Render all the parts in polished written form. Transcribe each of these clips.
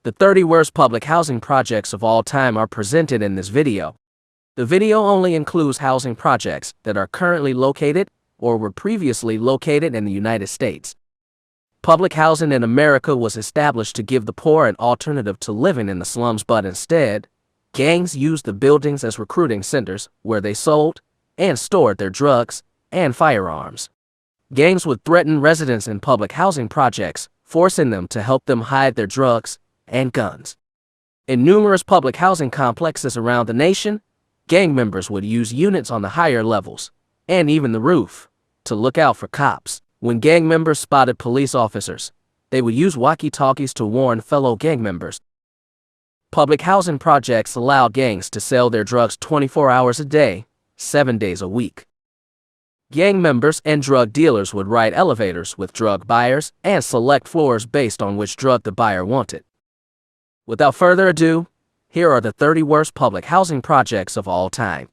The 30 worst public housing projects of all time are presented in this video. The video only includes housing projects that are currently located or were previously located in the United States. Public housing in America was established to give the poor an alternative to living in the slums, but instead, gangs used the buildings as recruiting centers where they sold and stored their drugs and firearms. Gangs would threaten residents in public housing projects, forcing them to help them hide their drugs and guns. In numerous public housing complexes around the nation, gang members would use units on the higher levels, and even the roof, to look out for cops. When gang members spotted police officers, they would use walkie-talkies to warn fellow gang members. Public housing projects allowed gangs to sell their drugs 24 hours a day, 7 days a week. Gang members and drug dealers would ride elevators with drug buyers and select floors based on which drug the buyer wanted. Without further ado, here are the 30 worst public housing projects of all time.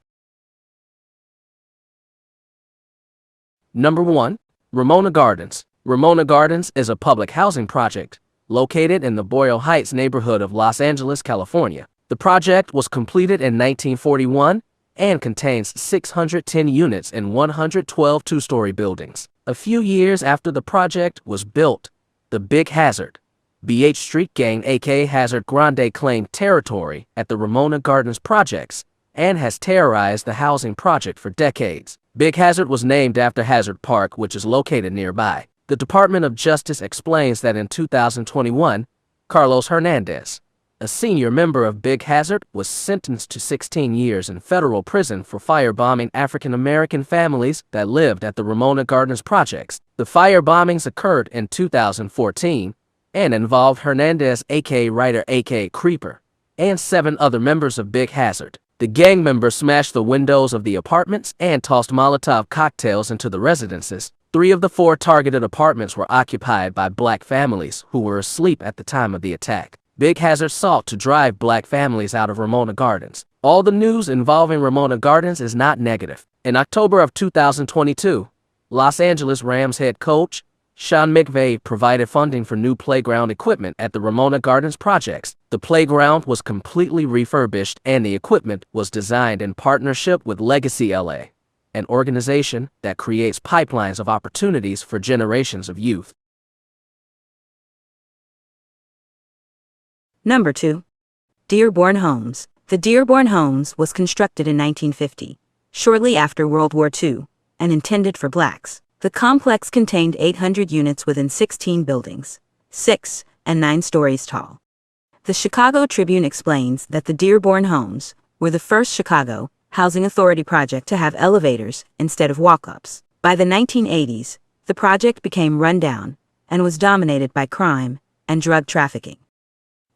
Number 1. Ramona Gardens. Ramona Gardens is a public housing project located in the Boyle Heights neighborhood of Los Angeles, California. The project was completed in 1941 and contains 610 units in 112 two-story buildings. A few years after the project was built, the Big Hazard, BH Street Gang aka Hazard Grande claimed territory at the Ramona Gardens projects and has terrorized the housing project for decades. Big Hazard was named after Hazard Park, which is located nearby. The Department of Justice explains that in 2021, Carlos Hernandez, a senior member of Big Hazard, was sentenced to 16 years in federal prison for firebombing African-American families that lived at the Ramona Gardens projects. The firebombings occurred in 2014 and involved Hernandez, aka Ryder, aka Creeper, and 7 other members of Big Hazard. The gang members smashed the windows of the apartments and tossed Molotov cocktails into the residences. 3 of the 4 targeted apartments were occupied by black families who were asleep at the time of the attack. Big Hazard sought to drive black families out of Ramona Gardens. All the news involving Ramona Gardens is not negative. In October of 2022, Los Angeles Rams head coach Sean McVay provided funding for new playground equipment at the Ramona Gardens projects. The playground was completely refurbished and the equipment was designed in partnership with Legacy LA, an organization that creates pipelines of opportunities for generations of youth. Number 2. Dearborn Homes. The Dearborn Homes was constructed in 1950, shortly after World War II, and intended for blacks. The complex contained 800 units within 16 buildings, 6 and 9 stories tall. The Chicago Tribune explains that the Dearborn Homes were the first Chicago Housing Authority project to have elevators instead of walk-ups. By the 1980s, the project became rundown and was dominated by crime and drug trafficking.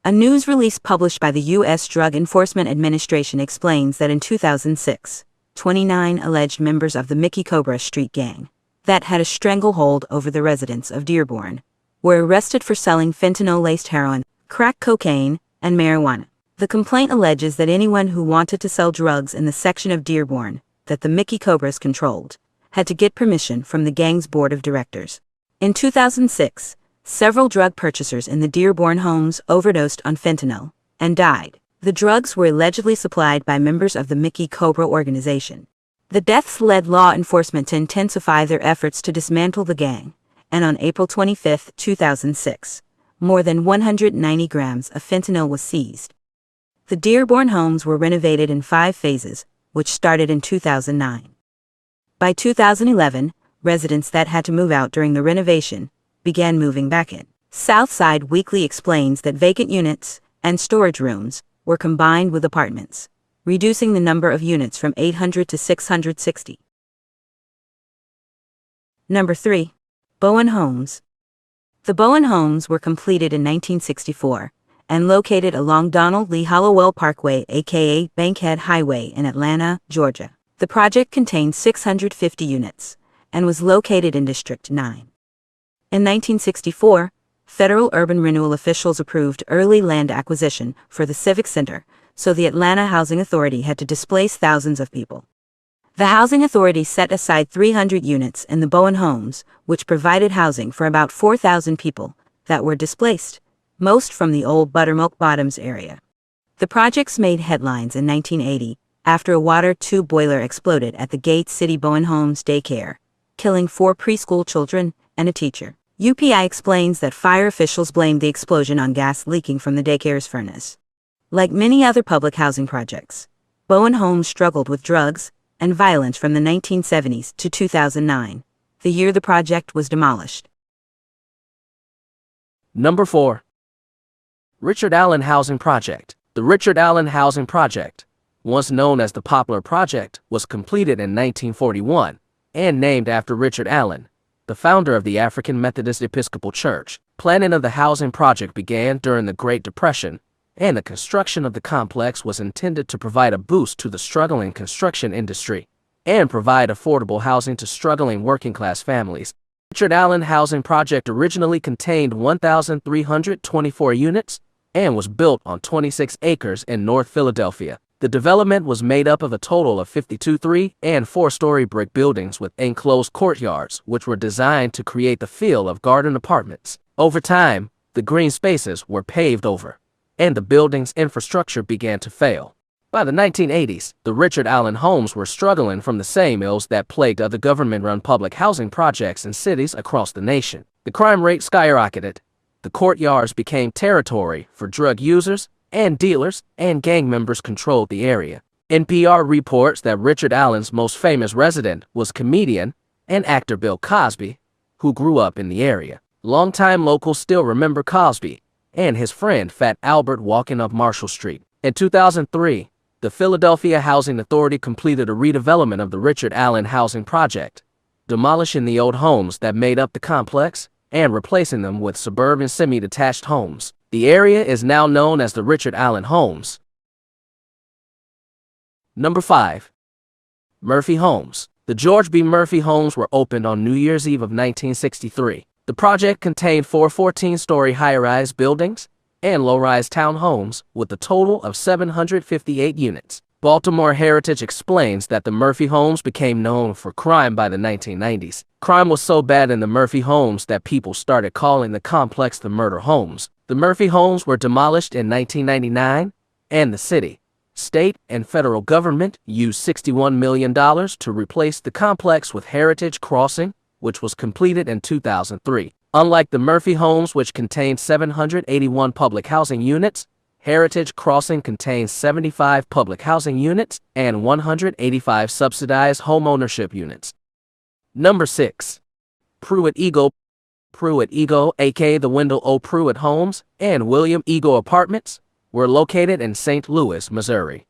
A news release published by the U.S. Drug Enforcement Administration explains that in 2006, 29 alleged members of the Mickey Cobra Street Gang that had a stranglehold over the residents of Dearborn were arrested for selling fentanyl-laced heroin, crack cocaine, and marijuana. The complaint alleges that anyone who wanted to sell drugs in the section of Dearborn that the Mickey Cobras controlled had to get permission from the gang's board of directors. In 2006, several drug purchasers in the Dearborn Homes overdosed on fentanyl and died. The drugs were allegedly supplied by members of the Mickey Cobra organization. The deaths led law enforcement to intensify their efforts to dismantle the gang, and on April 25, 2006, more than 190 grams of fentanyl was seized. The Dearborn Homes were renovated in 5 phases, which started in 2009. By 2011, residents that had to move out during the renovation began moving back in. Southside Weekly explains that vacant units and storage rooms were combined with apartments, reducing the number of units from 800 to 660. Number 3. Bowen Homes. The Bowen Homes were completed in 1964 and located along Donald Lee Hollowell Parkway aka Bankhead Highway in Atlanta, Georgia. The project contained 650 units and was located in District 9. In 1964, federal urban renewal officials approved early land acquisition for the Civic Center, so the Atlanta Housing Authority had to displace thousands of people. The Housing Authority set aside 300 units in the Bowen Homes, which provided housing for about 4,000 people that were displaced most from the old Buttermilk Bottoms area. The projects made headlines in 1980 after a water tube boiler exploded at the Gate City Bowen Homes daycare, killing 4 preschool children and a teacher. UPI explains that fire officials blamed the explosion on gas leaking from the daycare's furnace. Like many other public housing projects, Bowen Homes struggled with drugs and violence from the 1970s to 2009, the year the project was demolished. Number 4. Richard Allen Housing Project. The Richard Allen Housing Project, once known as the Poplar Project, was completed in 1941 and named after Richard Allen, the founder of the African Methodist Episcopal Church. Planning of the housing project began during the Great Depression, and the construction of the complex was intended to provide a boost to the struggling construction industry and provide affordable housing to struggling working-class families. Richard Allen Housing Project originally contained 1,324 units and was built on 26 acres in North Philadelphia. The development was made up of a total of 52 3- and 4-story brick buildings with enclosed courtyards, which were designed to create the feel of garden apartments. Over time, the green spaces were paved over, and the building's infrastructure began to fail. By the 1980s, the Richard Allen homes were struggling from the same ills that plagued other government-run public housing projects in cities across the nation. The crime rate skyrocketed. The courtyards became territory for drug users and dealers, and gang members controlled the area. NPR reports that Richard Allen's most famous resident was comedian and actor Bill Cosby, who grew up in the area. Longtime locals still remember Cosby and his friend Fat Albert walking up Marshall Street. In 2003, the Philadelphia Housing Authority completed a redevelopment of the Richard Allen Housing Project, demolishing the old homes that made up the complex and replacing them with suburban semi-detached homes. The area is now known as the Richard Allen Homes. Number 5. Murphy Homes. The George B. Murphy Homes were opened on New Year's Eve of 1963. The project contained 4 14-story high-rise buildings and low-rise townhomes with a total of 758 units. Baltimore Heritage explains that the Murphy Homes became known for crime by the 1990s. Crime was so bad in the Murphy Homes that people started calling the complex the Murder Homes. The Murphy Homes were demolished in 1999, and the city, state, and federal government used $61 million to replace the complex with Heritage Crossing, which was completed in 2003. Unlike the Murphy Homes, which contained 781 public housing units, Heritage Crossing contains 75 public housing units and 185 subsidized homeownership units. Number 6. Pruitt-Igoe. Pruitt-Igoe, aka the Wendell O. Pruitt Homes and William Igoe Apartments, were located in St. Louis, Missouri.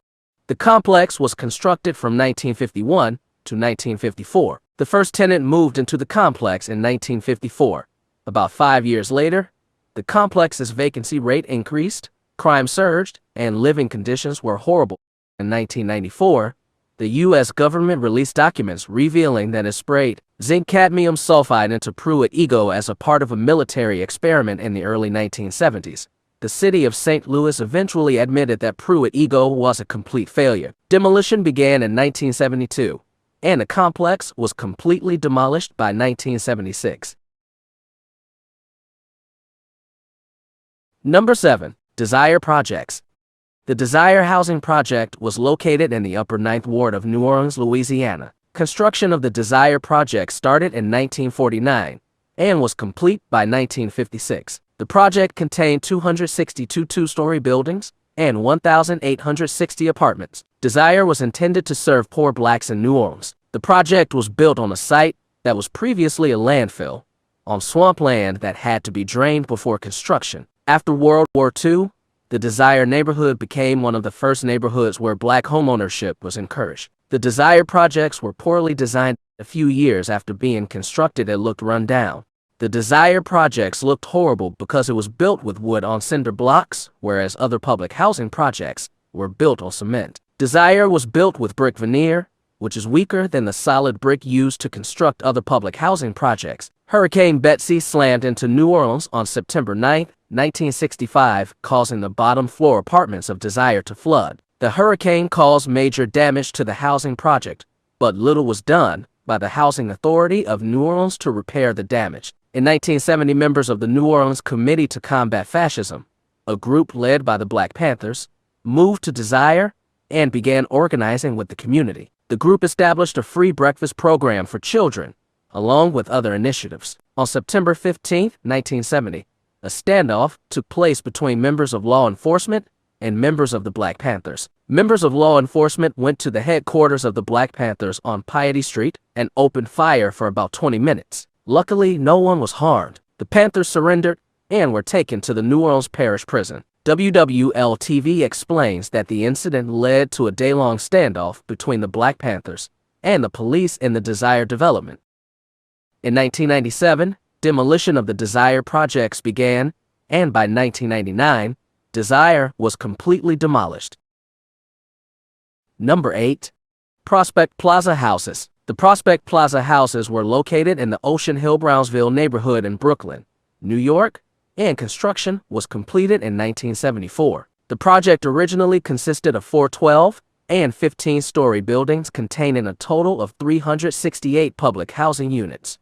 The complex was constructed from 1951 to 1954. The first tenant moved into the complex in 1954. About 5 years later, the complex's vacancy rate increased, crime surged, and living conditions were horrible. In 1994, the U.S. government released documents revealing that it sprayed zinc cadmium sulfide into Pruitt-Igoe as a part of a military experiment in the early 1970s. The city of St. Louis eventually admitted that Pruitt-Igoe was a complete failure. Demolition began in 1972, and the complex was completely demolished by 1976. Number 7. Desire Projects. The Desire Housing Project was located in the Upper Ninth Ward of New Orleans, Louisiana. Construction of the Desire Project started in 1949 and was complete by 1956. The project contained 262 two-story buildings and 1,860 apartments. Desire was intended to serve poor blacks in New Orleans. The project was built on a site that was previously a landfill, on swampland that had to be drained before construction. After World War II, the Desire neighborhood became one of the first neighborhoods where black homeownership was encouraged. The Desire projects were poorly designed. A few years after being constructed, it looked run down. The Desire projects looked horrible because it was built with wood on cinder blocks, whereas other public housing projects were built on cement. Desire was built with brick veneer, which is weaker than the solid brick used to construct other public housing projects. Hurricane Betsy slammed into New Orleans on September 9, 1965, causing the bottom floor apartments of Desire to flood. The hurricane caused major damage to the housing project, but little was done by the Housing Authority of New Orleans to repair the damage. In 1970, members of the New Orleans Committee to Combat Fascism, a group led by the Black Panthers, moved to Desire and began organizing with the community. The group established a free breakfast program for children, along with other initiatives. On September 15, 1970, a standoff took place between members of law enforcement and members of the Black Panthers. Members of law enforcement went to the headquarters of the Black Panthers on Piety Street and opened fire for about 20 minutes. Luckily, no one was harmed. The Panthers surrendered and were taken to the New Orleans Parish Prison. WWL-TV explains that the incident led to a day-long standoff between the Black Panthers and the police in the Desire development. In 1997, demolition of the Desire projects began, and by 1999, Desire was completely demolished. Number 8. Prospect Plaza Houses. The Prospect Plaza houses were located in the Ocean Hill-Brownsville neighborhood in Brooklyn, New York, and construction was completed in 1974. The project originally consisted of 4 12- and 15-story buildings containing a total of 368 public housing units.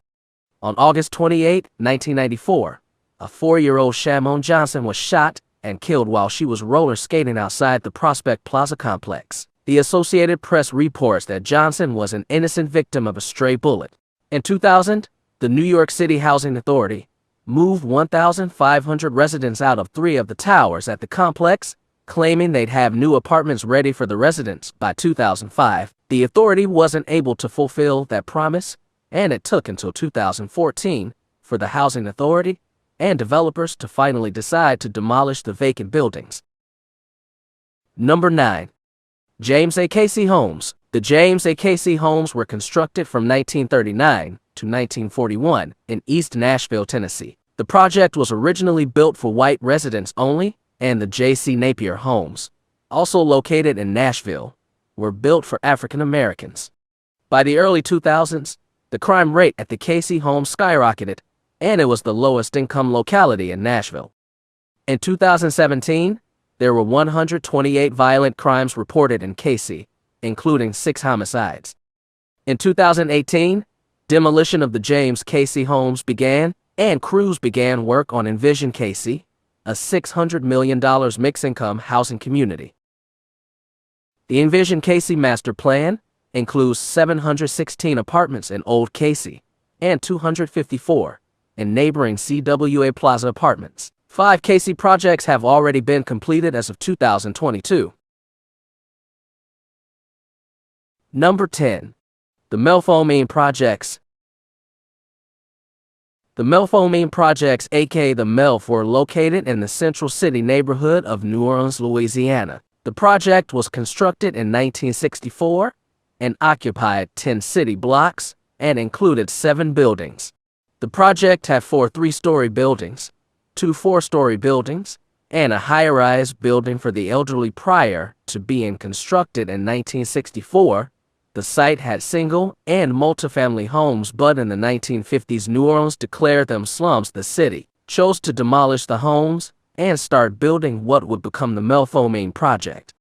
On August 28, 1994, a 4-year-old Shamon Johnson was shot and killed while she was roller skating outside the Prospect Plaza complex. The Associated Press reports that Johnson was an innocent victim of a stray bullet. In 2000, the New York City Housing Authority moved 1,500 residents out of 3 of the towers at the complex, claiming they'd have new apartments ready for the residents by 2005. The authority wasn't able to fulfill that promise, and it took until 2014 for the Housing Authority and developers to finally decide to demolish the vacant buildings. Number 9. James A. Cayce Homes. The James A. Cayce Homes were constructed from 1939 to 1941 in East Nashville, Tennessee. The project was originally built for white residents only, and the J.C. Napier Homes, also located in Nashville, were built for African Americans. By the early 2000s, the crime rate at the Cayce Homes skyrocketed, and it was the lowest income locality in Nashville. In 2017, there were 128 violent crimes reported in Cayce, including 6 homicides. In 2018, demolition of the James Cayce Homes began, and crews began work on Envision Cayce, a $600 million mixed-income housing community. The Envision Cayce master plan includes 716 apartments in Old Cayce and 254 in neighboring CWA Plaza apartments. 5 Cayce projects have already been completed as of 2022. Number 10. The Melpomene Projects. The Melpomene Projects, aka the MELF, were located in the Central City neighborhood of New Orleans, Louisiana. The project was constructed in 1964 and occupied 10 city blocks and included 7 buildings. The project had 4 3-story buildings, 2 4-story buildings, and a high-rise building for the elderly. Prior to being constructed in 1964, the site had single and multifamily homes, but in the 1950s, New Orleans declared them slums. The city chose to demolish the homes and start building what would become the Melpomene Project.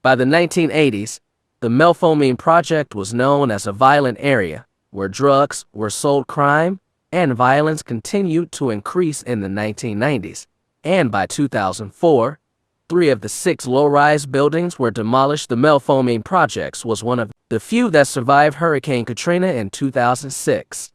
By the 1980s, the Melpomene Project was known as a violent area where drugs were sold. Crime and violence continued to increase in the 1990s, and by 2004, 3 of the 6 low-rise buildings were demolished. The Melpomene Projects was one of the few that survived Hurricane Katrina in 2006.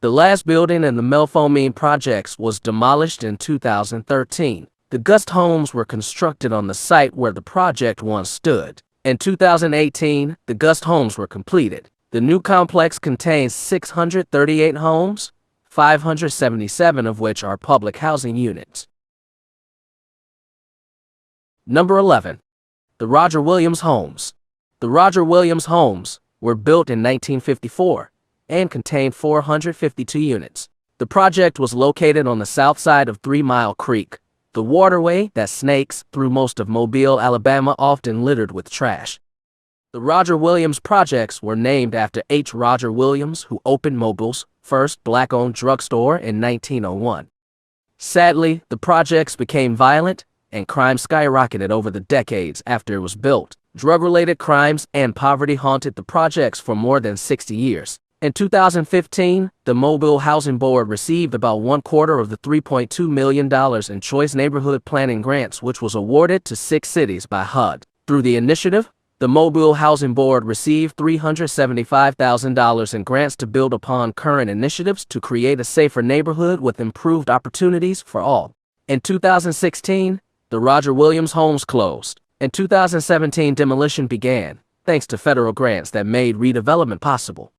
The last building in the Melpomene Projects was demolished in 2013. The Ghettos homes were constructed on the site where the project once stood. In 2018, the Ghettos homes were completed. The new complex contains 638 homes, 577 of which are public housing units. Number 11. The Roger Williams Homes. The Roger Williams Homes were built in 1954 and contained 452 units. The project was located on the south side of 3 Mile Creek, the waterway that snakes through most of Mobile, Alabama, often littered with trash. The Roger Williams Projects were named after H. Roger Williams, who opened Mobile's first black-owned drugstore in 1901. Sadly, the projects became violent, and crime skyrocketed over the decades after it was built. Drug-related crimes and poverty haunted the projects for more than 60 years. In 2015, the Mobile Housing Board received about 1/4 of the $3.2 million in Choice Neighborhood Planning grants, which was awarded to 6 cities by HUD. Through the initiative, the Mobile Housing Board received $375,000 in grants to build upon current initiatives to create a safer neighborhood with improved opportunities for all. In 2016, the Roger Williams Homes closed. In 2017, demolition began, thanks to federal grants that made redevelopment possible.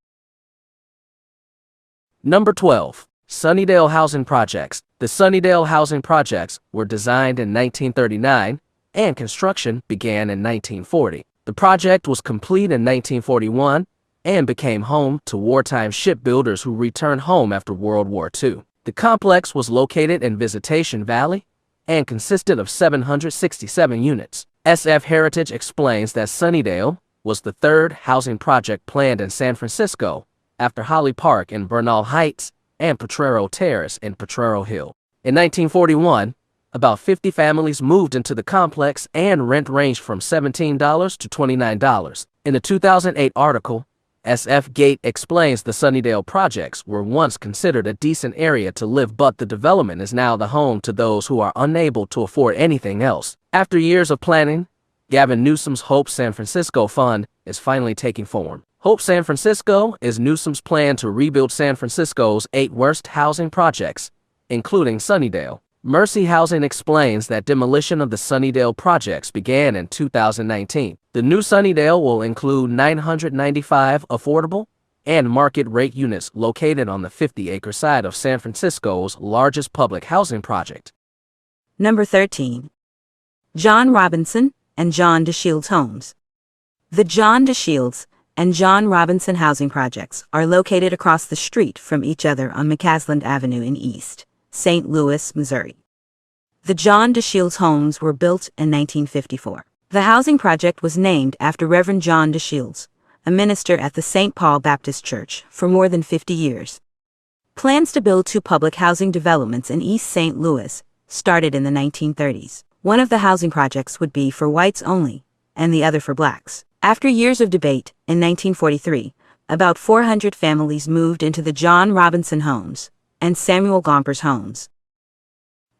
Number 12. Sunnydale Housing Projects. The Sunnydale Housing Projects were designed in 1939 and construction began in 1940. The project was complete in 1941 and became home to wartime shipbuilders who returned home after World War II. The complex was located in Visitation Valley and consisted of 767 units. SF Heritage explains that Sunnydale was the third housing project planned in San Francisco after Holly Park in Bernal Heights and Potrero Terrace in Potrero Hill. In 1941, about 50 families moved into the complex and rent ranged from $17 to $29. In a 2008 article, SF Gate explains the Sunnydale projects were once considered a decent area to live, but the development is now the home to those who are unable to afford anything else. After years of planning, Gavin Newsom's Hope San Francisco Fund is finally taking form. Hope San Francisco is Newsom's plan to rebuild San Francisco's 8 worst housing projects, including Sunnydale. Marcy Housing explains that demolition of the Sunnydale projects began in 2019. The new Sunnydale will include 995 affordable and market-rate units located on the 50-acre side of San Francisco's largest public housing project. Number 13. John Robinson and John DeShields Homes. The John DeShields and John Robinson housing projects are located across the street from each other on McCasland Avenue in East St. Louis, Missouri. The John DeShields homes were built in 1954. The housing project was named after Reverend John DeShields, a minister at the St. Paul Baptist Church for more than 50 years. Plans to build 2 public housing developments in East St. Louis started in the 1930s. One of the housing projects would be for whites only, and the other for blacks. After years of debate, in 1943, about 400 families moved into the John Robinson Homes and Samuel Gompers Homes.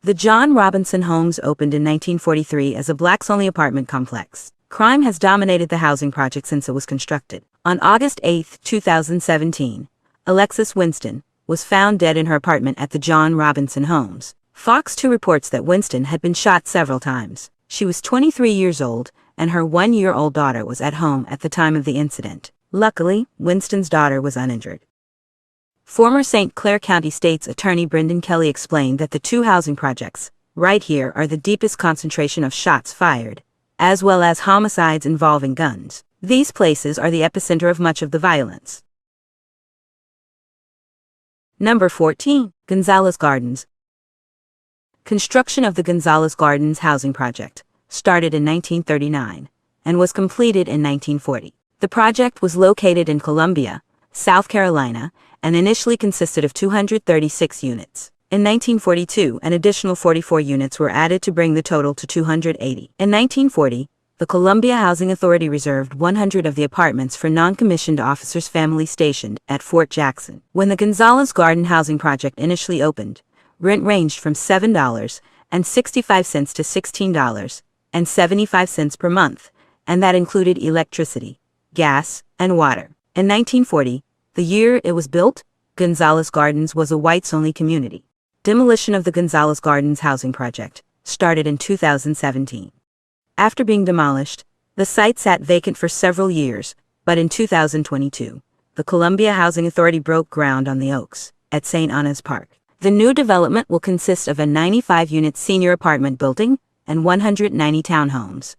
The John Robinson Homes opened in 1943 as a blacks-only apartment complex. Crime has dominated the housing project since it was constructed. On August 8, 2017, Alexis Winston was found dead in her apartment at the John Robinson Homes. Fox 2 reports that Winston had been shot several times. She was 23 years old, and her 1-year-old daughter was at home at the time of the incident. Luckily, Winston's daughter was uninjured. Former St. Clair County State's Attorney Brendan Kelly explained that the 2 housing projects, right here, are the deepest concentration of shots fired, as well as homicides involving guns. These places are the epicenter of much of the violence. Number 14. Gonzales Gardens. Construction of the Gonzales Gardens housing project started in 1939 and was completed in 1940. The project was located in Columbia, South Carolina, and initially consisted of 236 units. In 1942, an additional 44 units were added to bring the total to 280. In 1940, the Columbia Housing Authority reserved 100 of the apartments for non-commissioned officers' families stationed at Fort Jackson. When the Gonzales Garden housing project initially opened, rent ranged from $7.65 to $16.75 per month, and that included electricity, gas, and water. In 1940, the year it was built, Gonzales Gardens was a whites-only community. Demolition of the Gonzales Gardens housing project started in 2017. After being demolished, the site sat vacant for several years, but in 2022, the Columbia Housing Authority broke ground on the Oaks at St. Anna's Park. The new development will consist of a 95-unit senior apartment building and 190 townhomes.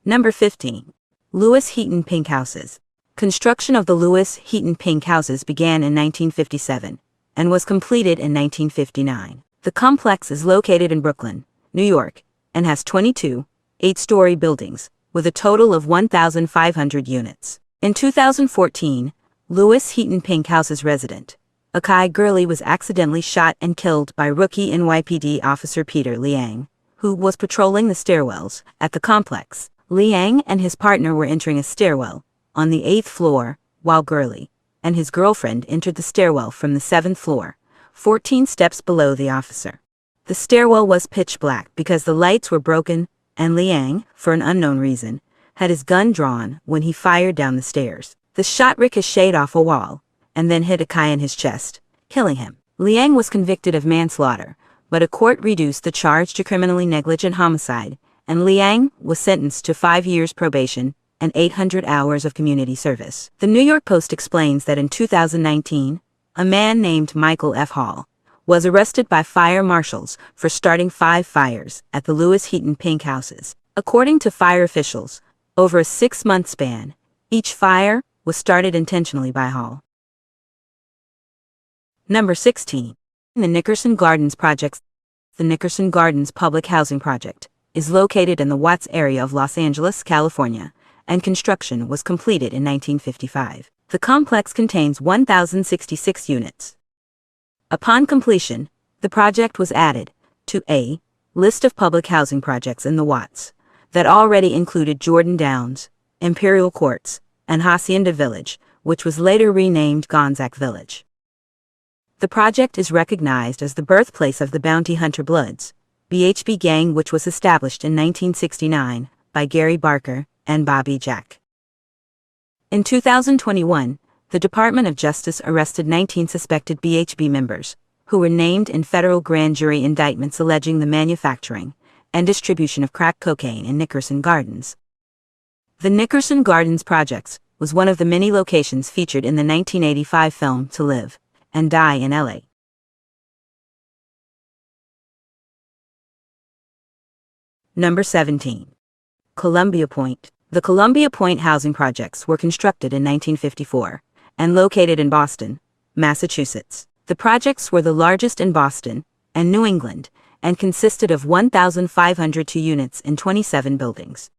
Number 15. Lewis Heaton Pink Houses. Construction of the Lewis Heaton Pink Houses began in 1957 and was completed in 1959. The complex is located in Brooklyn, New York, and has 22 8-story buildings with a total of 1,500 units. In 2014, Lewis Heaton Pink Houses resident Akai Gurley was accidentally shot and killed by rookie NYPD officer Peter Liang, who was patrolling the stairwells at the complex. Liang and his partner were entering a stairwell on the 8th floor, while Gurley, and his girlfriend entered the stairwell from the 7th floor, 14 steps below the officer. The stairwell was pitch black because the lights were broken, and Liang, for an unknown reason, had his gun drawn when he fired down the stairs. The shot ricocheted off a wall, and then hit Cayce in his chest, killing him. Liang was convicted of manslaughter, but a court reduced the charge to criminally negligent homicide, and Liang was sentenced to 5 years probation and 800 hours of community service. The New York Post explains that in 2019, a man named Michael F. Hall was arrested by fire marshals for starting 5 fires at the Louis Heaton Pink houses. According to fire officials, over a 6-month span, each fire was started intentionally by Hall. Number 16. The Nickerson Gardens Projects. The Nickerson Gardens Public Housing Project is located in the Watts area of Los Angeles, California, and construction was completed in 1955. The complex contains 1,066 units. Upon completion, the project was added to a list of public housing projects in the Watts that already included Jordan Downs, Imperial Courts, and Hacienda Village, which was later renamed Gonzac Village. The project is recognized as the birthplace of the Bounty Hunter Bloods, BHB gang, which was established in 1969 by Gary Barker and Bobby Jack. In 2021, the Department of Justice arrested 19 suspected BHB members, who were named in federal grand jury indictments alleging the manufacturing and distribution of crack cocaine in Nickerson Gardens. The Nickerson Gardens Projects was one of the many locations featured in the 1985 film To Live and Die in L.A. Number 17. Columbia Point. The Columbia Point housing projects were constructed in 1954 and located in Boston, Massachusetts. The projects were the largest in Boston and New England and consisted of 1,502 units in 27 buildings.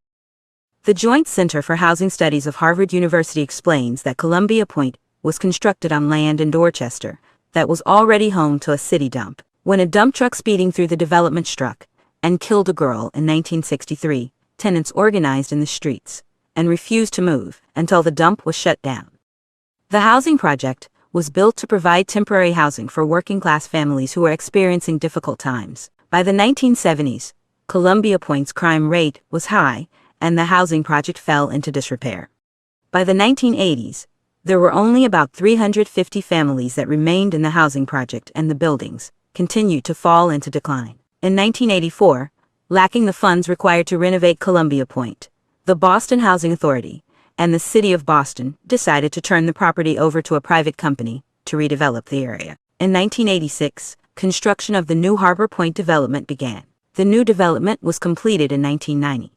The Joint Center for Housing Studies of Harvard University explains that Columbia Point was constructed on land in Dorchester that was already home to a city dump. When a dump truck speeding through the development struck and killed a girl in 1963, tenants organized in the streets and refused to move until the dump was shut down. The housing project was built to provide temporary housing for working-class families who were experiencing difficult times. By the 1970s, Columbia Point's crime rate was high, and the housing project fell into disrepair. By the 1980s, there were only about 350 families that remained in the housing project, and the buildings continued to fall into decline. In 1984, lacking the funds required to renovate Columbia Point, the Boston Housing Authority and the City of Boston decided to turn the property over to a private company to redevelop the area. In 1986, construction of the new Harbor Point development began. The new development was completed in 1990.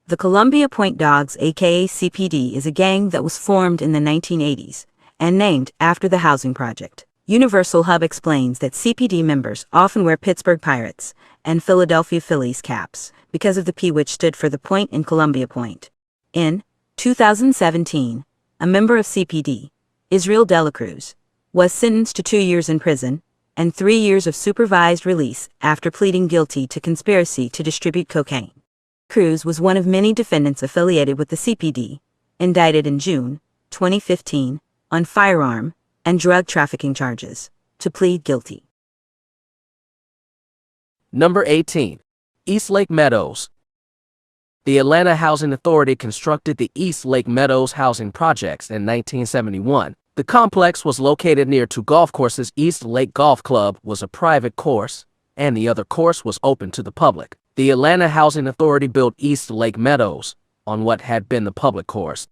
The Columbia Point Dogs, aka CPD, is a gang that was formed in the 1980s and named after the housing project. Universal Hub explains that CPD members often wear Pittsburgh Pirates and Philadelphia Phillies caps because of the P, which stood for the point in Columbia Point. In 2017, a member of CPD, Israel Delacruz, was sentenced to 2 years in prison and 3 years of supervised release after pleading guilty to conspiracy to distribute cocaine. Cruz was one of many defendants affiliated with the CPD, indicted in June 2015 on firearm and drug trafficking charges, to plead guilty. Number 18. Eastlake Meadows. The Atlanta Housing Authority constructed the Eastlake Meadows housing projects in 1971. The complex was located near 2 golf courses. Eastlake Golf Club was a private course, and the other course was open to the public. The Atlanta Housing Authority built Eastlake Meadows on what had been the public course.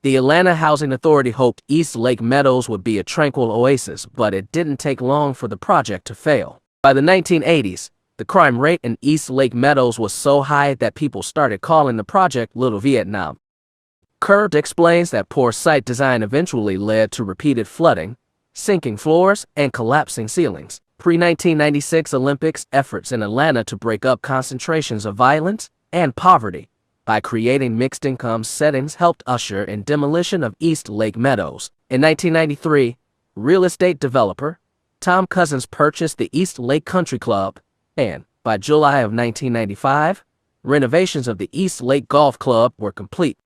The Atlanta Housing Authority hoped Eastlake Meadows would be a tranquil oasis, but it didn't take long for the project to fail. By the 1980s, the crime rate in Eastlake Meadows was so high that people started calling the project Little Vietnam. Kurt explains that poor site design eventually led to repeated flooding, sinking floors, and collapsing ceilings. Pre-1996 Olympics efforts in Atlanta to break up concentrations of violence and poverty by creating mixed-income settings helped usher in demolition of Eastlake Meadows. In 1993, real estate developer Tom Cousins purchased the Eastlake Country Club, and by July of 1995, renovations of the Eastlake Golf Club were complete.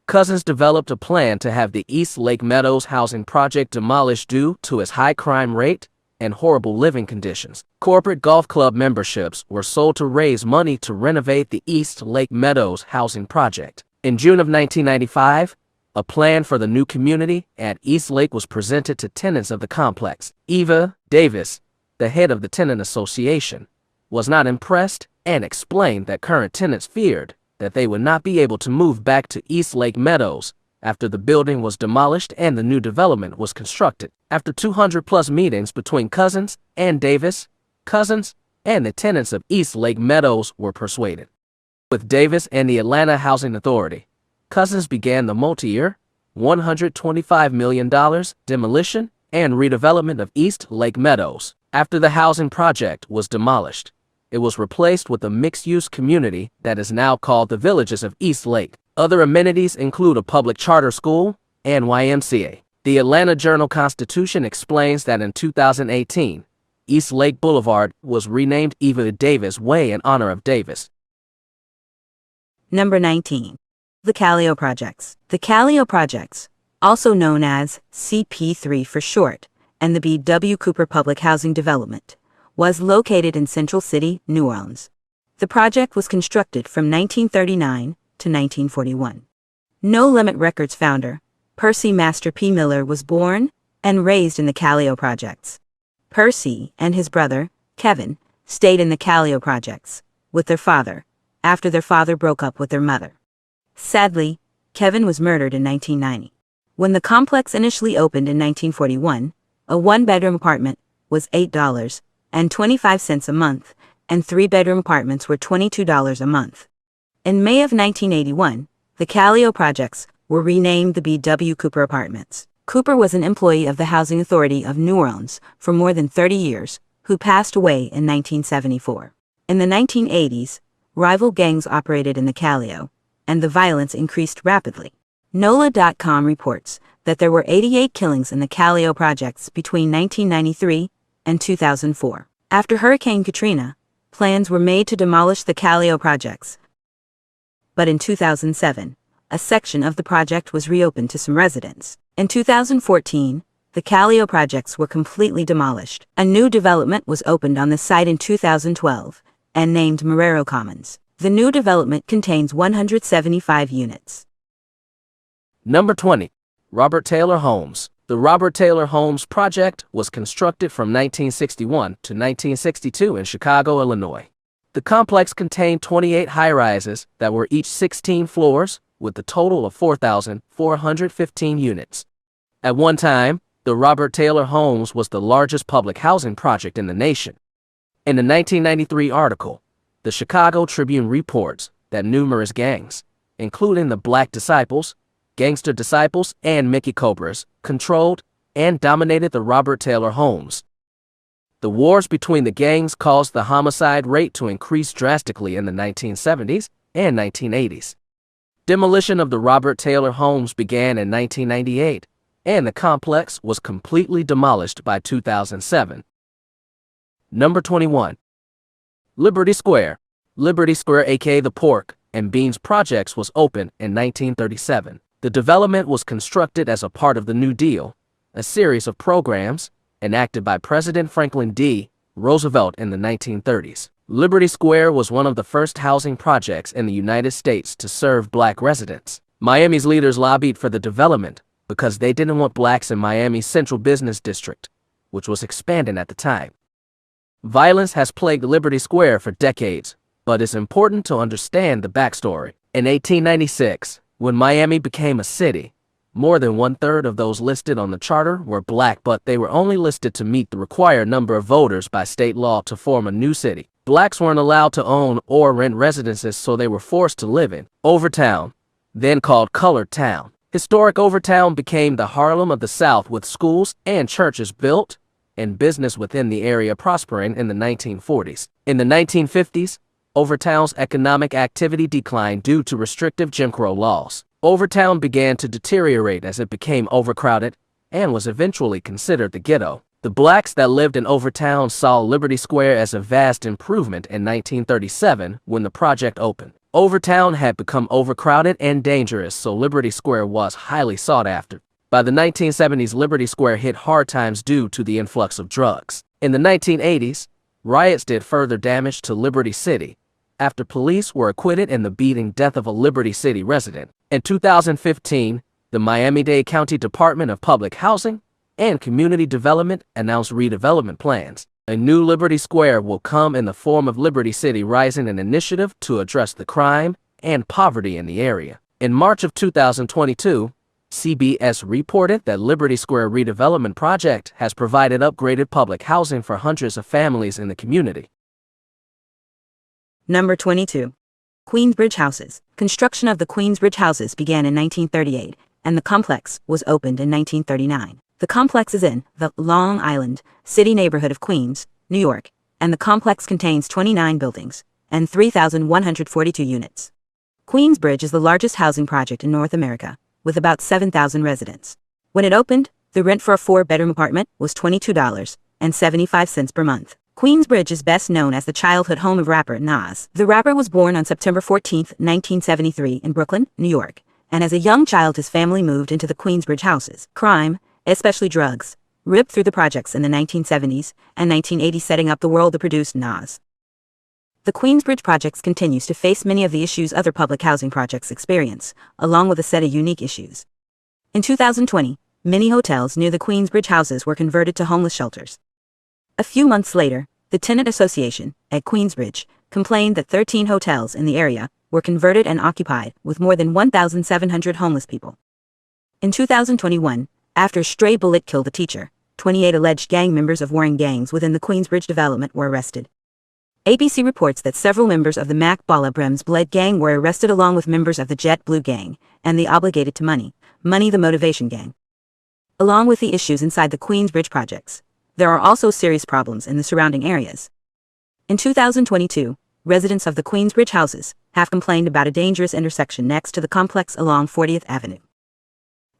Cousins developed a plan to have the East Lake Meadows housing project demolished due to its high crime rate and horrible living conditions. Corporate golf club memberships were sold to raise money to renovate the East Lake Meadows housing project. In June of 1995, a plan for the new community at East Lake was presented to tenants of the complex. Eva Davis, the head of the tenant association, was not impressed and explained that current tenants feared that they would not be able to move back to East Lake Meadows after the building was demolished and the new development was constructed. After 200-plus meetings between Cousins and Davis, Cousins and the tenants of East Lake Meadows were persuaded. With Davis and the Atlanta Housing Authority, Cousins began the multi-year, $125 million demolition and redevelopment of East Lake Meadows. After the housing project was demolished, it was replaced with a mixed-use community that is now called the Villages of East Lake. Other amenities include a public charter school and YMCA. The Atlanta Journal-Constitution explains that in 2018, East Lake Boulevard was renamed Eva Davis Way in honor of Davis. Number 19. The Calliope Projects. The Calliope Projects, also known as CP3 for short, and the B.W. Cooper Public Housing Development, was located in Central City, New Orleans. The project was constructed from 1939 to 1941. No Limit Records founder, Percy Master P. Miller, was born and raised in the Calliope Projects. Percy and his brother, Kevin, stayed in the Calliope Projects with their father after their father broke up with their mother. Sadly, Kevin was murdered in 1990. When the complex initially opened in 1941, a one-bedroom apartment was $8.25 a month, and three-bedroom apartments were $22 a month. In May of 1981, the Calliope Projects were renamed the B.W. Cooper Apartments. Cooper was an employee of the Housing Authority of New Orleans for more than 30 years, who passed away in 1974. In the 1980s, rival gangs operated in the Calliope, and the violence increased rapidly. NOLA.com reports that there were 88 killings in the Calliope Projects between 1993 and 2004. After Hurricane Katrina, plans were made to demolish the Calliope Projects. But in 2007, a section of the project was reopened to some residents. In 2014, the Calliope Projects were completely demolished. A new development was opened on the site in 2012 and named Marrero Commons. The new development contains 175 units. Number 20. Robert Taylor Homes. The Robert Taylor Homes project was constructed from 1961 to 1962 in Chicago, Illinois. The complex contained 28 high-rises that were each 16 floors, with a total of 4,415 units. At one time, the Robert Taylor Homes was the largest public housing project in the nation. In the 1993 article, the Chicago Tribune reports that numerous gangs, including the Black Disciples, Gangster Disciples, and Mickey Cobras, controlled and dominated the Robert Taylor Homes. The wars between the gangs caused the homicide rate to increase drastically in the 1970s and 1980s. Demolition of the Robert Taylor Homes began in 1998, and the complex was completely demolished by 2007. Number 21. Liberty Square. Liberty Square, aka the Pork and Beans Projects, was opened in 1937. The development was constructed as a part of the New Deal, a series of programs enacted by President Franklin D. Roosevelt in the 1930s. Liberty Square was one of the first housing projects in the United States to serve black residents. Miami's leaders lobbied for the development because they didn't want blacks in Miami's Central Business District, which was expanding at the time. Violence has plagued Liberty Square for decades, but it's important to understand the backstory. In 1896, when Miami became a city, more than one-third of those listed on the charter were black, but they were only listed to meet the required number of voters by state law to form a new city. Blacks weren't allowed to own or rent residences, so they were forced to live in Overtown, then called Colored Town. Historic Overtown became the Harlem of the South, with schools and churches built and business within the area prospering in the 1940s. In the 1950s, Overtown's economic activity declined due to restrictive Jim Crow laws. Overtown began to deteriorate as it became overcrowded and was eventually considered the ghetto. The blacks that lived in Overtown saw Liberty Square as a vast improvement in 1937 when the project opened. Overtown had become overcrowded and dangerous, so Liberty Square was highly sought after. By the 1970s, Liberty Square hit hard times due to the influx of drugs. In the 1980s, riots did further damage to Liberty City after police were acquitted in the beating death of a Liberty City resident. In 2015, the Miami-Dade County Department of Public Housing and Community Development announced redevelopment plans. A new Liberty Square will come in the form of Liberty City Rising, an initiative to address the crime and poverty in the area. In March of 2022, CBS reported that Liberty Square Redevelopment Project has provided upgraded public housing for hundreds of families in the community. Number 22. Queensbridge Houses. Construction of the Queensbridge Houses began in 1938, and the complex was opened in 1939. The complex is in the Long Island City neighborhood of Queens, New York, and the complex contains 29 buildings and 3,142 units. Queensbridge is the largest housing project in North America, with about 7,000 residents. When it opened, the rent for a 4-bedroom apartment was $22.75 per month. Queensbridge is best known as the childhood home of rapper Nas. The rapper was born on September 14, 1973 in Brooklyn, New York, and as a young child his family moved into the Queensbridge Houses. Crime, especially drugs, ripped through the projects in the 1970s and 1980s, setting up the world that produced Nas. The Queensbridge Projects continues to face many of the issues other public housing projects experience, along with a set of unique issues. In 2020, many hotels near the Queensbridge Houses were converted to homeless shelters. A few months later, the Tenant Association at Queensbridge complained that 13 hotels in the area were converted and occupied with more than 1,700 homeless people. In 2021, after a stray bullet killed a teacher, 28 alleged gang members of warring gangs within the Queensbridge development were arrested. ABC reports that several members of the Mac Bala Brems Bled gang were arrested along with members of the Jet Blue gang and the Obligated to Money the Motivation gang. Along with the issues inside the Queensbridge projects, there are also serious problems in the surrounding areas. In 2022, residents of the Queensbridge Houses have complained about a dangerous intersection next to the complex along 40th Avenue.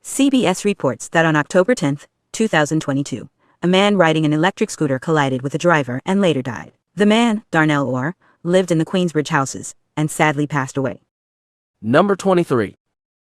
CBS reports that on October 10, 2022, a man riding an electric scooter collided with a driver and later died. The man, Darnell Orr, lived in the Queensbridge Houses and sadly passed away. Number 23.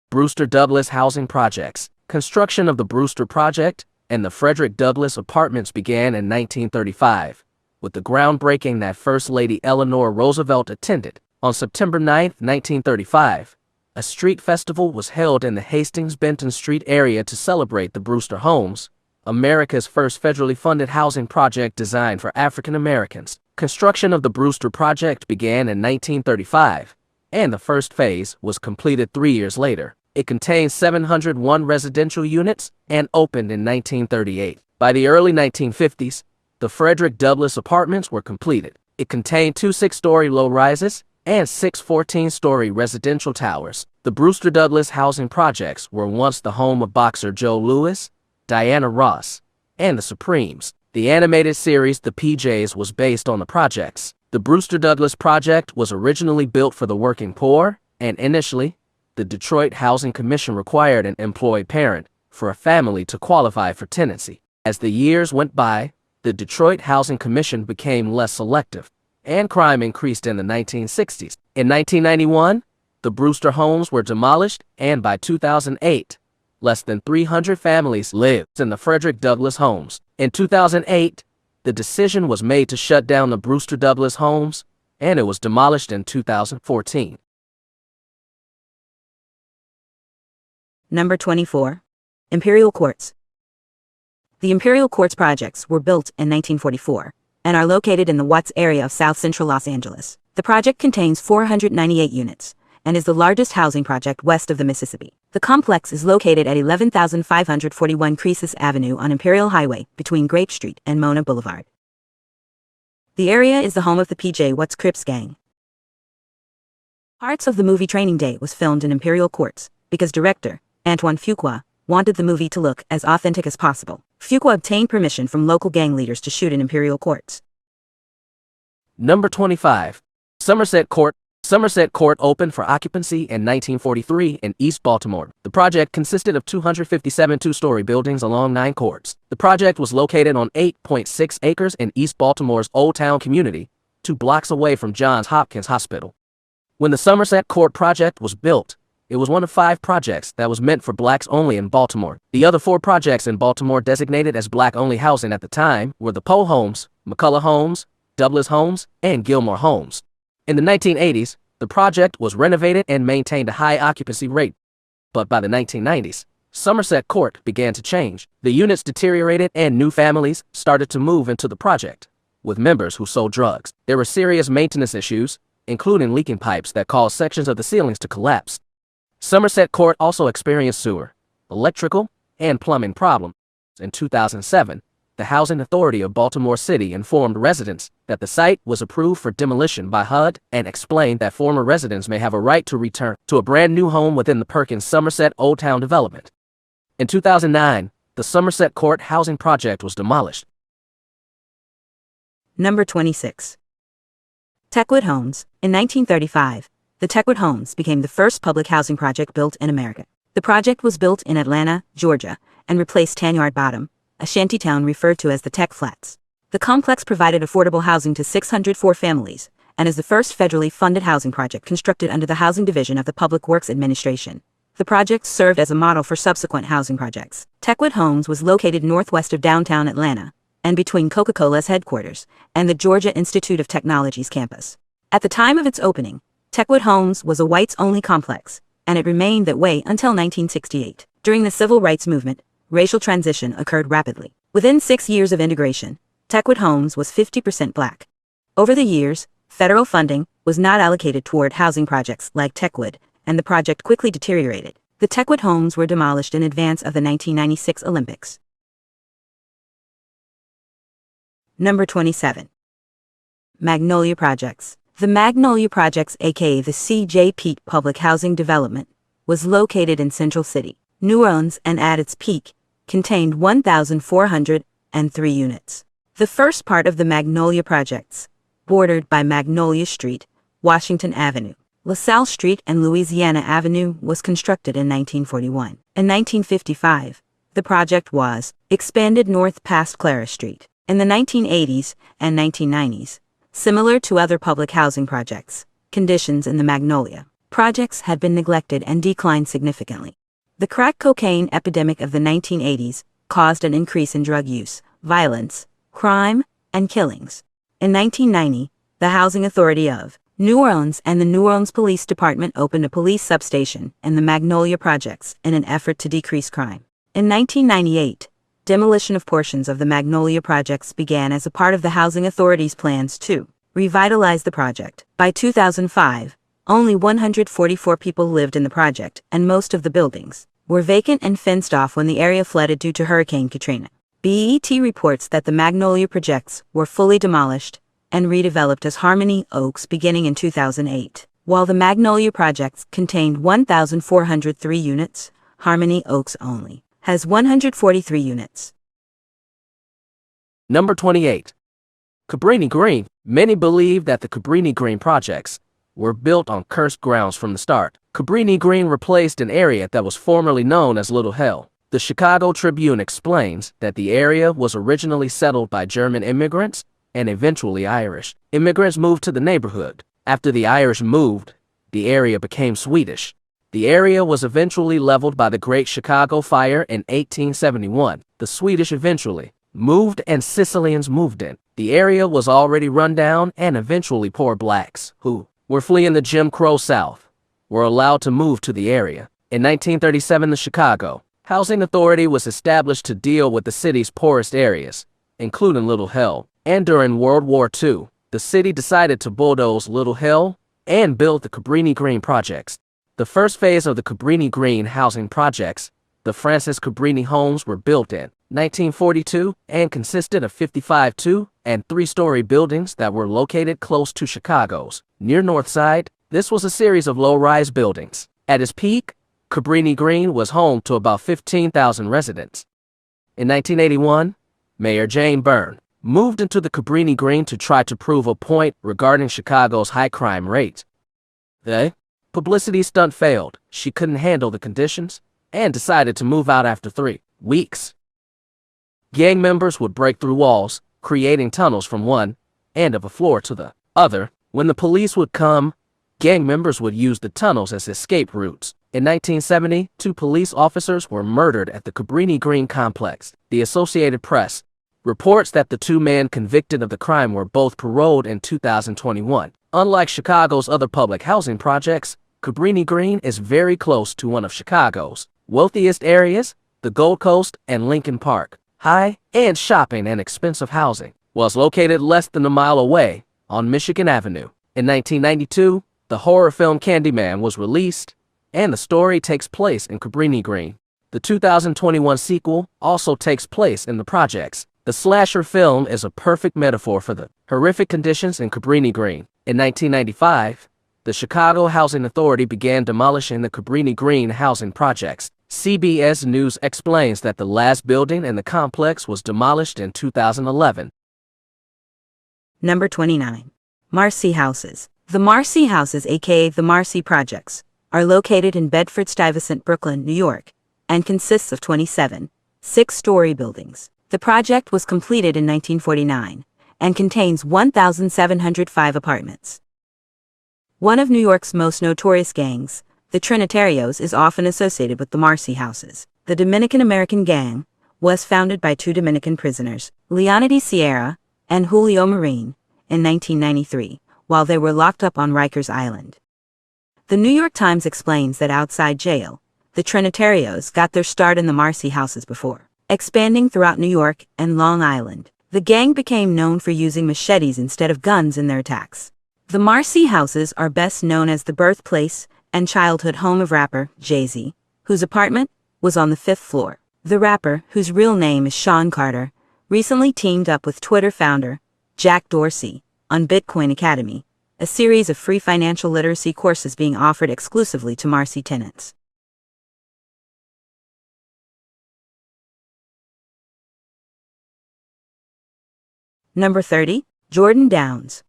Brewster-Douglass Housing Projects. Construction of the Brewster Project and the Frederick Douglass Apartments began in 1935, with the groundbreaking that First Lady Eleanor Roosevelt attended. On September 9, 1935, a street festival was held in the Hastings-Benton Street area to celebrate the Brewster Homes, America's first federally funded housing project designed for African Americans. Construction of the Brewster Project began in 1935, and the first phase was completed 3 years later. It contained 701 residential units and opened in 1938. By the early 1950s, the Frederick Douglass Apartments were completed. It contained 2 6-story low-rises and 6 14-story residential towers. The Brewster-Douglass housing projects were once the home of boxer Joe Louis, Diana Ross, and the Supremes. The animated series The PJs was based on the projects. The Brewster-Douglass Project was originally built for the working poor, and initially, the Detroit Housing Commission required an employed parent for a family to qualify for tenancy. As the years went by, the Detroit Housing Commission became less selective, and crime increased in the 1960s. In 1991, the Brewster homes were demolished, and by 2008, less than 300 families lived in the Frederick Douglass homes. In 2008, the decision was made to shut down the Brewster-Douglass homes, and it was demolished in 2014. Number 24. Imperial Courts. The Imperial Courts projects were built in 1944 and are located in the Watts area of South Central Los Angeles. The project contains 498 units and is the largest housing project west of the Mississippi. The complex is located at 11,541 Cayce Avenue on Imperial Highway between Grape Street and Mona Boulevard. The area is the home of the PJ What's Crips gang. Parts of the movie Training Day was filmed in Imperial Courts because director Antoine Fuqua wanted the movie to look as authentic as possible. Fuqua obtained permission from local gang leaders to shoot in Imperial Courts. Number 25. Somerset Court. Somerset Court opened for occupancy in 1943 in East Baltimore. The project consisted of 257 2-story buildings along 9 courts. The project was located on 8.6 acres in East Baltimore's Old Town community, 2 blocks away from Johns Hopkins Hospital. When the Somerset Court project was built, it was one of 5 projects that was meant for blacks only in Baltimore. The other 4 projects in Baltimore designated as black-only housing at the time were the Poe Homes, McCullough Homes, Douglas Homes, and Gilmore Homes. In the 1980s, the project was renovated and maintained a high occupancy rate. But by the 1990s, Somerset Court began to change. The units deteriorated and new families started to move into the project, with members who sold drugs. There were serious maintenance issues, including leaking pipes that caused sections of the ceilings to collapse. Somerset Court also experienced sewer, electrical, and plumbing problems. In 2007, the Housing Authority of Baltimore City informed residents that the site was approved for demolition by HUD and explained that former residents may have a right to return to a brand new home within the Perkins-Somerset Old Town development. In 2009, the Somerset Court housing project was demolished. Number 26. Techwood Homes. In 1935, the Techwood Homes became the first public housing project built in America. The project was built in Atlanta, Georgia, and replaced Tanyard Bottom, a shantytown referred to as the Tech Flats. The complex provided affordable housing to 604 families, and is the first federally funded housing project constructed under the Housing Division of the Public Works Administration. The project served as a model for subsequent housing projects. Techwood Homes was located northwest of downtown Atlanta, and between Coca-Cola's headquarters and the Georgia Institute of Technology's campus. At the time of its opening, Techwood Homes was a whites-only complex, and it remained that way until 1968. During the Civil Rights Movement, racial transition occurred rapidly. Within 6 years of integration, Techwood Homes was 50% black. Over the years, federal funding was not allocated toward housing projects like Techwood, and the project quickly deteriorated. The Techwood Homes were demolished in advance of the 1996 Olympics. Number 27. Magnolia Projects. The Magnolia Projects, aka the C.J. Peet Public Housing Development, was located in Central City, New Orleans, and at its peak, contained 1,403 units. The first part of the Magnolia Projects, bordered by Magnolia Street, Washington Avenue, LaSalle Street, and Louisiana Avenue, was constructed in 1941. In 1955, the project was expanded north past Clara Street. In the 1980s and 1990s, similar to other public housing projects, conditions in the Magnolia Projects had been neglected and declined significantly. The crack cocaine epidemic of the 1980s caused an increase in drug use, violence, crime, and killings. In 1990, the Housing Authority of New Orleans and the New Orleans Police Department opened a police substation in the Magnolia Projects in an effort to decrease crime. In 1998, demolition of portions of the Magnolia Projects began as a part of the Housing Authority's plans to revitalize the project. By 2005, only 144 people lived in the project, and most of the buildings were vacant and fenced off when the area flooded due to Hurricane Katrina. BET reports that the Magnolia Projects were fully demolished and redeveloped as Harmony Oaks beginning in 2008. While the Magnolia Projects contained 1,403 units, Harmony Oaks only has 143 units. Number 28. Cabrini-Green. Many believe that the Cabrini-Green projects were built on cursed grounds from the start. Cabrini-Green replaced an area that was formerly known as Little Hell. The Chicago Tribune explains that the area was originally settled by German immigrants and eventually Irish. Immigrants moved to the neighborhood. After the Irish moved, the area became Swedish. The area was eventually leveled by the Great Chicago Fire in 1871. The Swedish eventually moved and Sicilians moved in. The area was already run down, and eventually poor blacks, who were fleeing the Jim Crow South, were allowed to move to the area. In 1937, the Chicago Housing Authority was established to deal with the city's poorest areas, including Little Hell. And during World War II, the city decided to bulldoze Little Hell and build the Cabrini-Green projects. The first phase of the Cabrini-Green housing projects, the Francis Cabrini Homes, were built in 1942 and consisted of 55 2- and 3-story buildings that were located close to Chicago's near North Side. This was a series of low-rise buildings. At its peak, Cabrini-Green was home to about 15,000 residents. In 1981, Mayor Jane Byrne moved into the Cabrini-Green to try to prove a point regarding Chicago's high crime rate. The publicity stunt failed. She couldn't handle the conditions and decided to move out after 3 weeks. Gang members would break through walls, creating tunnels from one end of a floor to the other. When the police would come, Gang members would use the tunnels as escape routes. In 1970, 2 police officers were murdered at the Cabrini-Green complex. The Associated Press reports that the 2 men convicted of the crime were both paroled in 2021. Unlike Chicago's other public housing projects, Cabrini-Green is very close to one of Chicago's wealthiest areas, the Gold Coast and Lincoln Park. High-end shopping and expensive housing was located less than a mile away on Michigan Avenue. In 1992, the horror film Candyman was released, and the story takes place in Cabrini-Green. The 2021 sequel also takes place in the projects. The slasher film is a perfect metaphor for the horrific conditions in Cabrini-Green. In 1995, the Chicago Housing Authority began demolishing the Cabrini-Green housing projects. CBS News explains that the last building in the complex was demolished in 2011. Number 29. Marcy Houses. The Marcy Houses, aka the Marcy Projects, are located in Bedford-Stuyvesant, Brooklyn, New York, and consists of 27 6-story buildings. The project was completed in 1949 and contains 1,705 apartments. One of New York's most notorious gangs, the Trinitarios, is often associated with the Marcy Houses. The Dominican-American gang was founded by 2 Dominican prisoners, Leonidas Sierra and Julio Marin, in 1993, while they were locked up on Rikers Island. The New York Times explains that outside jail, the Trinitarios got their start in the Marcy Houses before expanding throughout New York and Long Island. The gang became known for using machetes instead of guns in their attacks. The Marcy Houses are best known as the birthplace and childhood home of rapper Jay-Z, whose apartment was on the 5th floor. The rapper, whose real name is Sean Carter, recently teamed up with Twitter founder Jack Dorsey on Bitcoin Academy, a series of free financial literacy courses being offered exclusively to Marcy tenants. Number 30. Jordan Downs.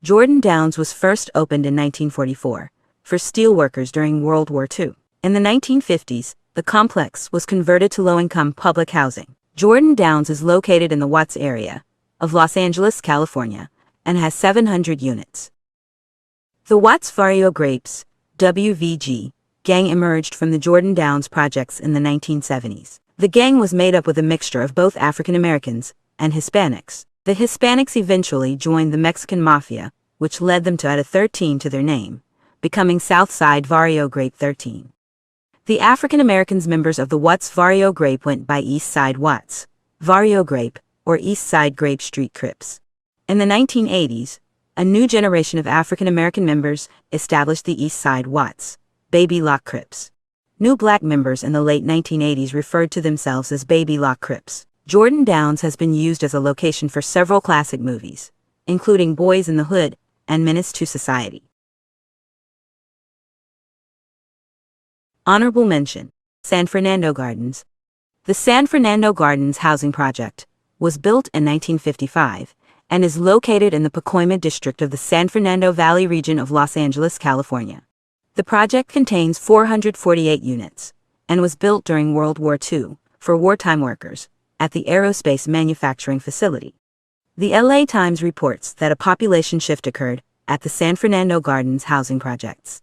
Jordan Downs was first opened in 1944 for steelworkers during World War II. In the 1950s, the complex was converted to low-income public housing. Jordan Downs is located in the Watts area of Los Angeles, California, and has 700 units. The Watts Vario Grapes, WVG, gang emerged from the Jordan Downs projects in the 1970s. The gang was made up with a mixture of both African Americans and Hispanics. The Hispanics eventually joined the Mexican Mafia, which led them to add a 13 to their name, becoming Southside Vario Grape 13. The African Americans members of the Watts Vario Grape went by East Side Watts, Vario Grape, or East Side Grape Street Crips. In the 1980s, a new generation of African American members established the East Side Watts, Baby Lock Crips. New black members in the late 1980s referred to themselves as Baby Lock Crips. Jordan Downs has been used as a location for several classic movies, including Boys in the Hood and Menace to Society. Honorable mention: San Fernando Gardens. The San Fernando Gardens housing project was built in 1955 and is located in the Pacoima district of the San Fernando Valley region of Los Angeles, California. The project contains 448 units and was built during World War II for wartime workers at the aerospace manufacturing facility. The LA Times reports that a population shift occurred at the San Fernando Gardens housing projects.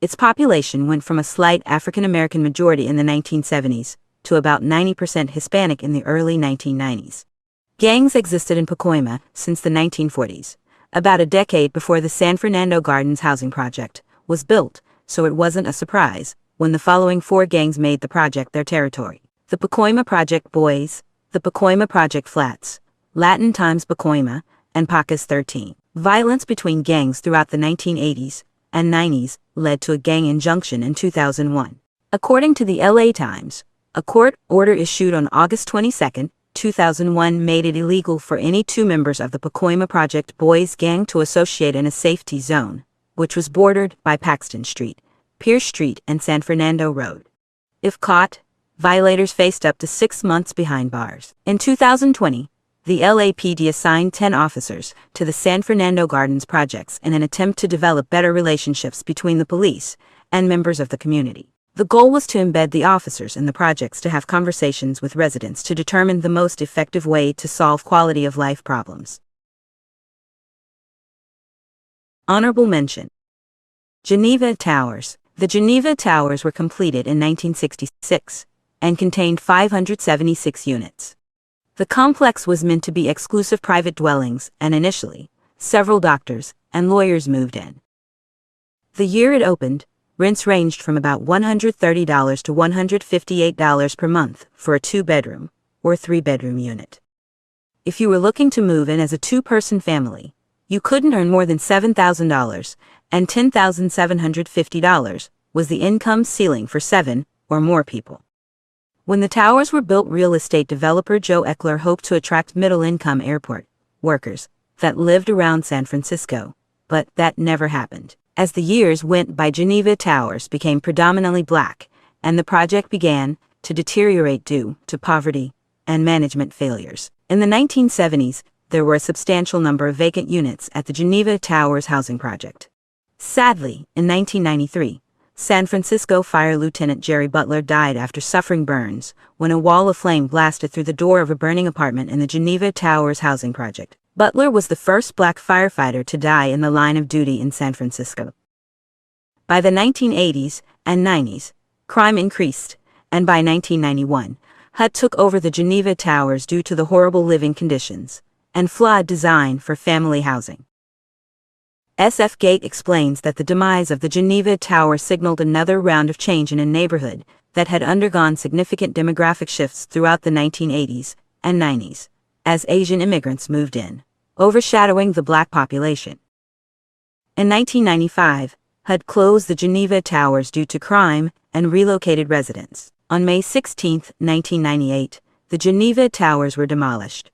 Its population went from a slight African American majority in the 1970s to about 90% Hispanic in the early 1990s. Gangs existed in Pacoima since the 1940s, about a decade before the San Fernando Gardens housing project was built, so it wasn't a surprise when the following 4 gangs made the project their territory: the Pacoima Project Boys, the Pacoima Project Flats, Latin Times Pacoima, and Pacas 13. Violence between gangs throughout the 1980s and 90s led to a gang injunction in 2001. According to the LA Times, a court order issued on August 22, 2001 made it illegal for any 2 members of the Pacoima Project Boys gang to associate in a safety zone, which was bordered by Paxton Street, Pierce Street, and San Fernando Road. If caught, violators faced up to 6 months behind bars. In 2020, the LAPD assigned 10 officers to the San Fernando Gardens projects in an attempt to develop better relationships between the police and members of the community. The goal was to embed the officers in the projects to have conversations with residents to determine the most effective way to solve quality of life problems. Honorable mention: Geneva Towers. The Geneva Towers were completed in 1966 and contained 576 units. The complex was meant to be exclusive private dwellings, and initially, several doctors and lawyers moved in. The year it opened, rents ranged from about $130 to $158 per month for a 2-bedroom or 3-bedroom unit. If you were looking to move in as a 2-person family, you couldn't earn more than $7,000, and $10,750 was the income ceiling for 7 or more people. When the towers were built, real estate developer Joe Eckler hoped to attract middle-income airport workers that lived around San Francisco, but that never happened. As the years went by, Geneva Towers became predominantly black, and the project began to deteriorate due to poverty and management failures. In the 1970s, there were a substantial number of vacant units at the Geneva Towers housing project. Sadly, in 1993, San Francisco Fire Lieutenant Jerry Butler died after suffering burns when a wall of flame blasted through the door of a burning apartment in the Geneva Towers housing project. Butler was the first black firefighter to die in the line of duty in San Francisco. By the 1980s and 90s, crime increased, and by 1991, HUD took over the Geneva Towers due to the horrible living conditions and flawed design for family housing. SF Gate explains that the demise of the Geneva Tower signaled another round of change in a neighborhood that had undergone significant demographic shifts throughout the 1980s and 90s, as Asian immigrants moved in, overshadowing the black population. In 1995, HUD closed the Geneva Towers due to crime and relocated residents. On May 16, 1998, the Geneva Towers were demolished.